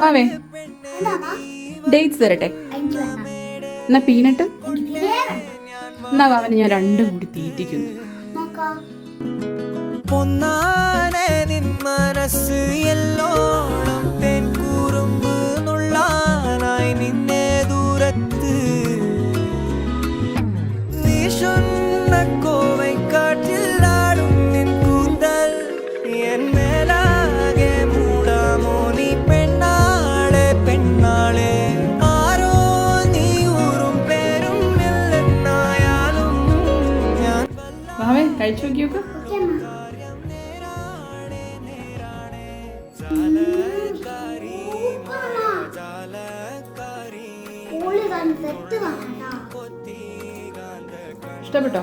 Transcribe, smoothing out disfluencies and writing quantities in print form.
വാവേ ഡേറ്റ്സ് തരട്ടെ. എന്നാ പീനട്ട്. എന്നാ വാവന് ഞാൻ രണ്ടും കൂടി തീറ്റിക്കുന്നു. പൊന്നാനെ നിൻ മനസ്സ് എല്ലോളം തെൻ കുറുമ്പ് നുള്ളാനായി നിന്നെ ദൂരത്ത് വീശുന്ന കോവൈക്കാറ്റിലാടും നിൻ കൂന്തൽ എൻ മേലാകെ മൂടാമോ നീ പെണ്ണാളെ പെണ്ണാളെ ആരോ നീ ഊറും പേരും ഇല്ലെന്നായാലും ഞാൻ വാവേ കഴിച്ചു നോക്കിയോക്ക്. ഇഷ്ടപ്പെട്ടോ?